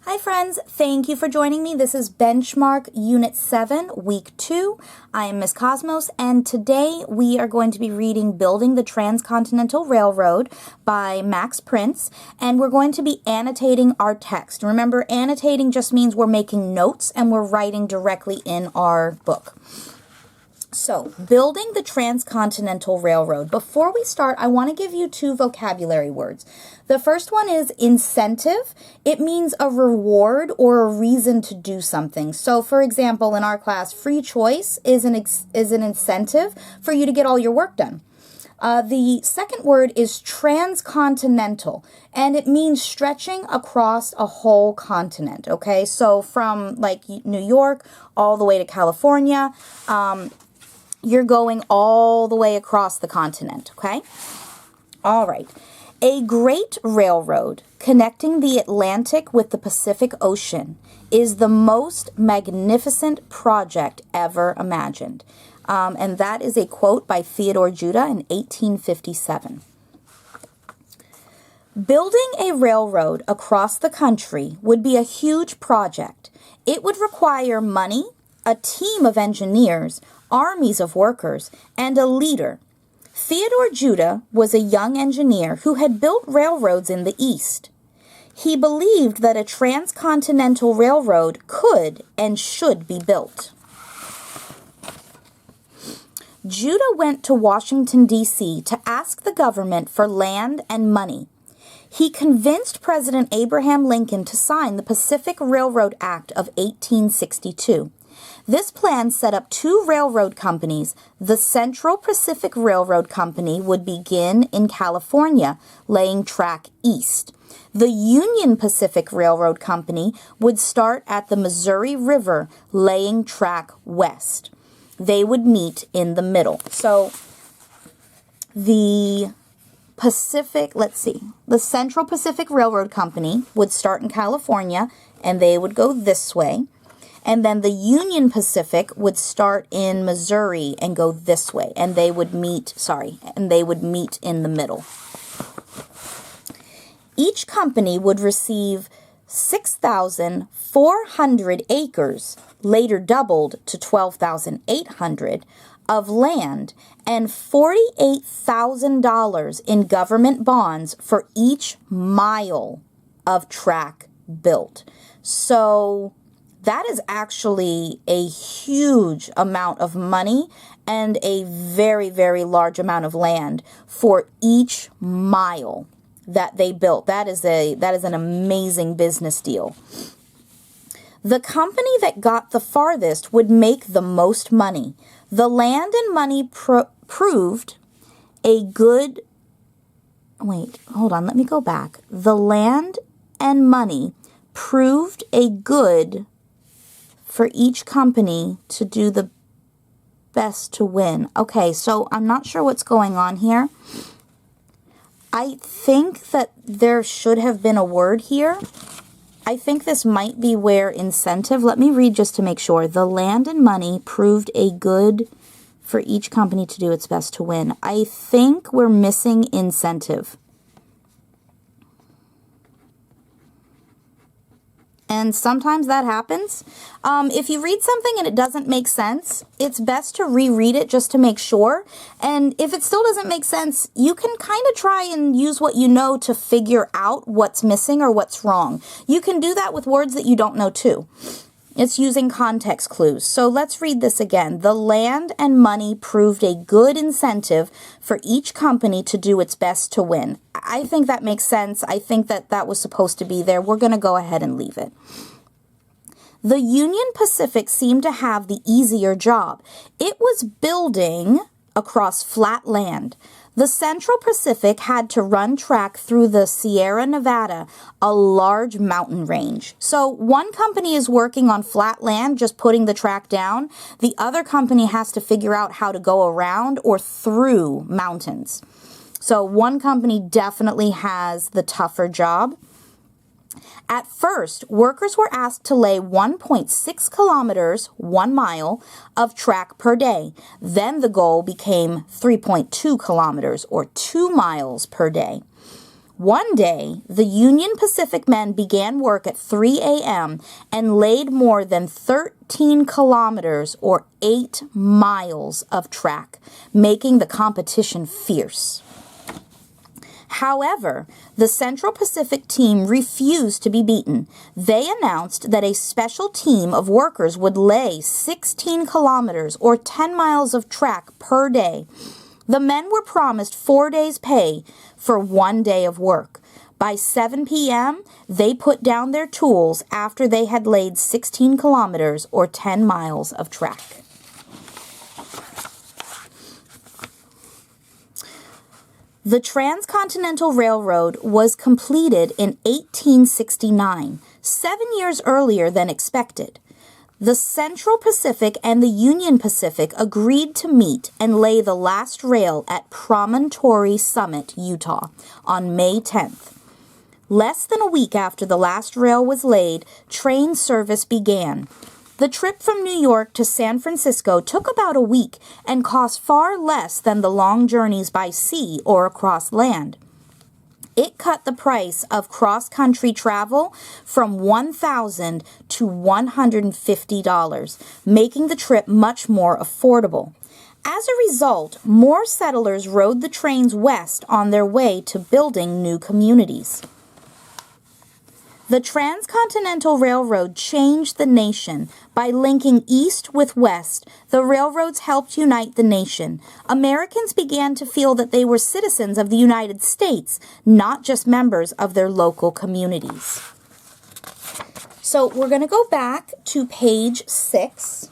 Hi friends, thank you for joining me. This is Benchmark Unit 7, Week 2. I am Miss Cosmos, and today we are going to be reading Building the Transcontinental Railroad by Max Prince, and we're going to be annotating our text. Remember, annotating just means we're making notes and we're writing directly in our book. So, building the Transcontinental Railroad. Before we start, I want to give you two vocabulary words. The first one is incentive. It means a reward or a reason to do something. So, for example, in our class, free choice is an incentive for you to get all your work done. The second word is transcontinental, and it means stretching across a whole continent, okay? So, from like New York all the way to California, you're going all the way across the continent, okay? All right. A great railroad connecting the Atlantic with the Pacific Ocean is the most magnificent project ever imagined. And that is a quote by Theodore Judah in 1857. Building a railroad across the country would be a huge project. It would require money, a team of engineers, armies of workers, and a leader. Theodore Judah was a young engineer who had built railroads in the East. He believed that a transcontinental railroad could and should be built. Judah went to Washington, D.C. to ask the government for land and money. He convinced President Abraham Lincoln to sign the Pacific Railroad Act of 1862. This plan set up two railroad companies. The Central Pacific Railroad Company would begin in California, laying track east. The Union Pacific Railroad Company would start at the Missouri River, laying track west. They would meet in the middle. So the Central Pacific Railroad Company would start in California, and they would go this way. And then the Union Pacific would start in Missouri and go this way. And they would meet in the middle. Each company would receive 6,400 acres, later doubled to 12,800, of land and $48,000 in government bonds for each mile of track built. So that is actually a huge amount of money and a very, very large amount of land for each mile that they built. That is an amazing business deal. The company that got the farthest would make the most money. The land and money proved a good... Wait, hold on, let me go back. The land and money proved a good for each company to do the best to win. Okay, so I'm not sure what's going on here. I think that there should have been a word here. I think this might be where incentive, let me read just to make sure. The land and money proved a good for each company to do its best to win. I think we're missing incentive. And sometimes that happens. If you read something and it doesn't make sense, it's best to reread it just to make sure. And if it still doesn't make sense, you can kind of try and use what you know to figure out what's missing or what's wrong. You can do that with words that you don't know too. It's using context clues. So let's read this again. The land and money proved a good incentive for each company to do its best to win. I think that makes sense. I think that that was supposed to be there. We're going to go ahead and leave it. The Union Pacific seemed to have the easier job. It was building across flat land. The Central Pacific had to run track through the Sierra Nevada, a large mountain range. So one company is working on flat land, just putting the track down. The other company has to figure out how to go around or through mountains. So one company definitely has the tougher job. At first, workers were asked to lay 1.6 kilometers, 1 mile, of track per day. Then the goal became 3.2 kilometers, or 2 miles per day. One day, the Union Pacific men began work at 3 a.m. and laid more than 13 kilometers or 8 miles of track, making the competition fierce. However, the Central Pacific team refused to be beaten. They announced that a special team of workers would lay 16 kilometers or 10 miles of track per day. The men were promised 4 days' pay for 1 day of work. By 7 p.m., they put down their tools after they had laid 16 kilometers or 10 miles of track. The Transcontinental Railroad was completed in 1869, 7 years earlier than expected. The Central Pacific and the Union Pacific agreed to meet and lay the last rail at Promontory Summit, Utah, on May 10th. Less than a week after the last rail was laid, train service began. The trip from New York to San Francisco took about a week and cost far less than the long journeys by sea or across land. It cut the price of cross-country travel from $1,000 to $150, making the trip much more affordable. As a result, more settlers rode the trains west on their way to building new communities. The Transcontinental Railroad changed the nation. By linking east with west, the railroads helped unite the nation. Americans began to feel that they were citizens of the United States, not just members of their local communities. So we're going to go back to page 6,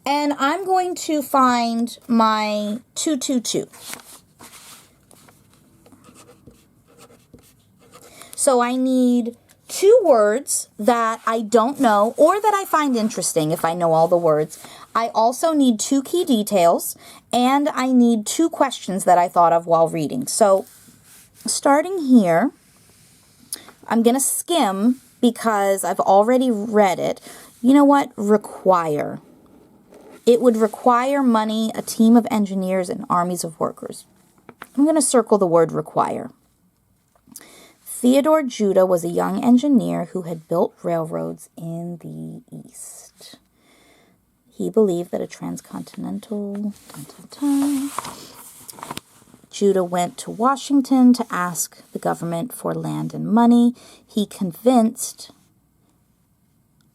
and I'm going to find my 222. So I need 2 words that I don't know or that I find interesting if I know all the words. I also need 2 key details, and I need 2 questions that I thought of while reading. So starting here, I'm going to skim because I've already read it. You know what? Require. It would require money, a team of engineers, and armies of workers. I'm going to circle the word require. Theodore Judah was a young engineer who had built railroads in the East. He believed that a transcontinental... Judah went to Washington to ask the government for land and money. He convinced...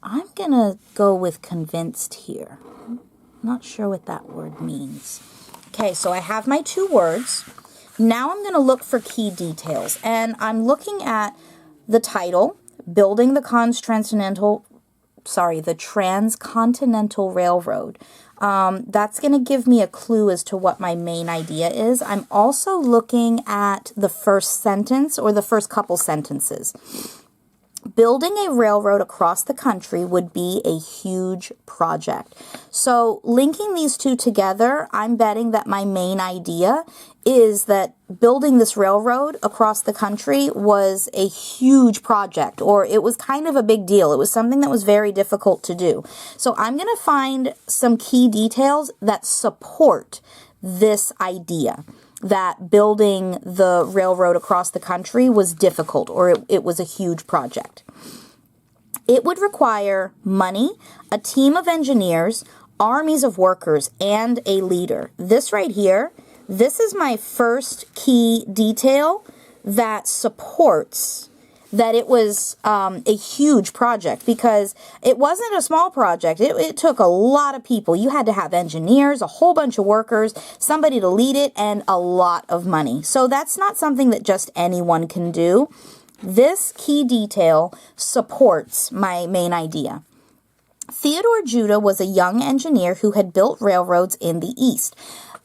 I'm going to go with convinced here. I'm not sure what that word means. Okay, so I have my 2 words. Now I'm going to look for key details, and I'm looking at the title, Building the Transcontinental Railroad. That's going to give me a clue as to what my main idea is. I'm also looking at the first sentence or the first couple sentences. Building a railroad across the country would be a huge project. So linking these 2 together, I'm betting that my main idea is that building this railroad across the country was a huge project, or it was kind of a big deal. It was something that was very difficult to do. So I'm going to find some key details that support this idea that building the railroad across the country was difficult, or it was a huge project. It would require money, a team of engineers, armies of workers, and a leader. This right here, this is my first key detail that supports that it was a huge project, because it wasn't a small project. It took a lot of people. You had to have engineers, a whole bunch of workers, somebody to lead it, and a lot of money. So that's not something that just anyone can do. This key detail supports my main idea. Theodore Judah was a young engineer who had built railroads in the East.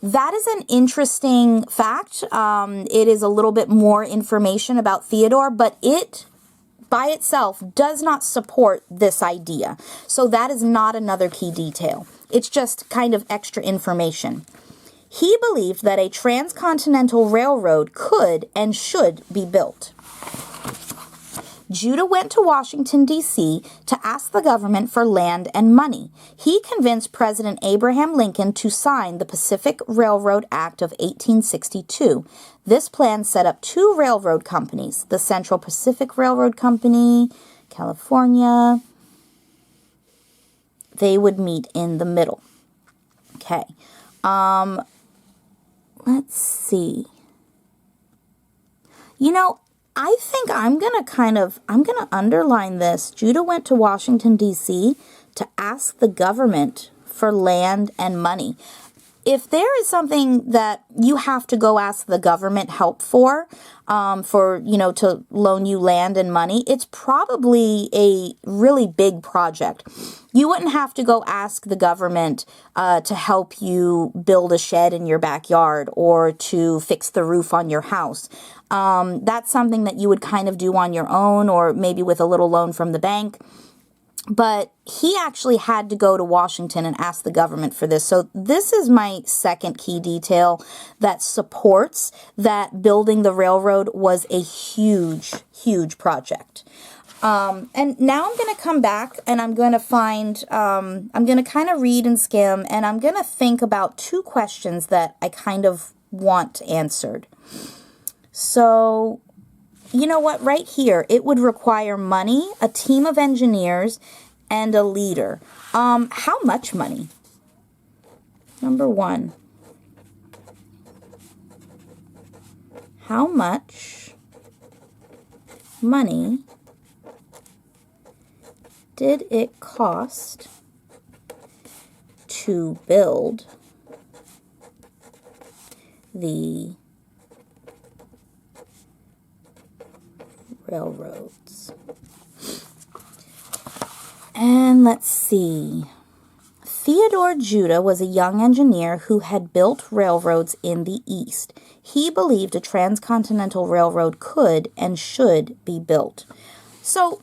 That is an interesting fact. It is a little bit more information about Theodore, but it by itself does not support this idea. So that is not another key detail. It's just kind of extra information. He believed that a transcontinental railroad could and should be built. Judah went to Washington, D.C. to ask the government for land and money. He convinced President Abraham Lincoln to sign the Pacific Railroad Act of 1862. This plan set up two railroad companies, the Central Pacific Railroad Company, California. They would meet in the middle. Okay. Let's see. You know, I think I'm going to underline this. Judah went to Washington, D.C. to ask the government for land and money. If there is something that you have to go ask the government help for, to loan you land and money, it's probably a really big project. You wouldn't have to go ask the government to help you build a shed in your backyard or to fix the roof on your house. That's something that you would kind of do on your own or maybe with a little loan from the bank. But he actually had to go to Washington and ask the government for this. So this is my second key detail that supports that building the railroad was a huge, huge project. And now I'm going to come back and I'm going to find, I'm going to kind of read and skim, and I'm going to think about two questions that I kind of want answered. So, you know what? Right here, it would require money, a team of engineers, and a leader. How much money? Number one. How much money did it cost to build the railroads? And let's see. Theodore Judah was a young engineer who had built railroads in the East. He believed a transcontinental railroad could and should be built. So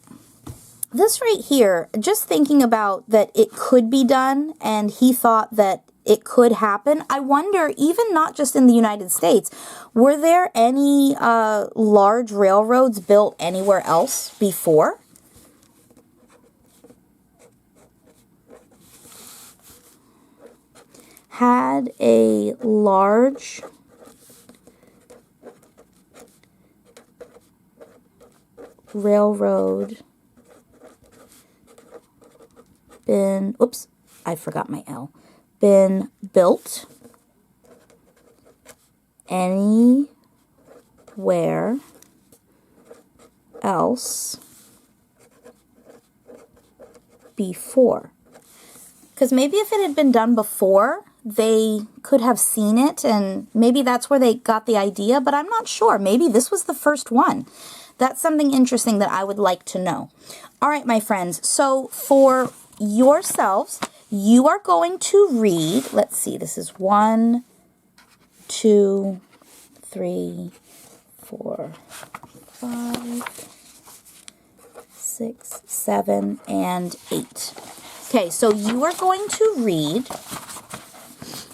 this right here, just thinking about that it could be done and he thought that it could happen. I wonder, even not just in the United States, were there any large railroads built anywhere else before? Had a large railroad been, oops, I forgot my L, been built anywhere else before? Because maybe if it had been done before, they could have seen it, and maybe that's where they got the idea, but I'm not sure. Maybe this was the first one. That's something interesting that I would like to know. All right, my friends, so for yourselves, you are going to read, let's see, this is 1, 2, 3, 4, 5, 6, 7, and 8. Okay, so you are going to read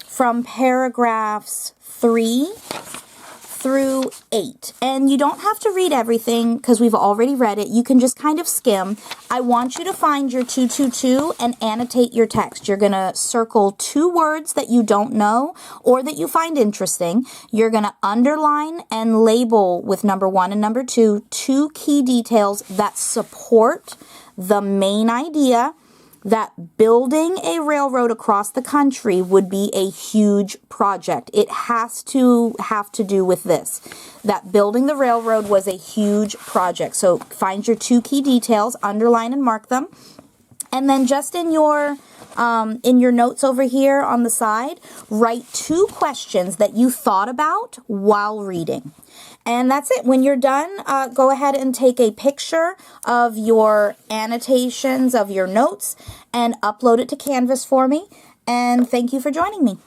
from paragraphs 3 through 8. And you don't have to read everything because we've already read it. You can just kind of skim. I want you to find your 222 and annotate your text. You're going to circle 2 words that you don't know or that you find interesting. You're going to underline and label with number 1 and number 2, 2 key details that support the main idea that building a railroad across the country would be a huge project. It has to have to do with this, that building the railroad was a huge project. So find your 2 key details, underline and mark them. And then just in your notes over here on the side, write 2 questions that you thought about while reading. And that's it. When you're done, go ahead and take a picture of your annotations, of your notes, and upload it to Canvas for me. And thank you for joining me.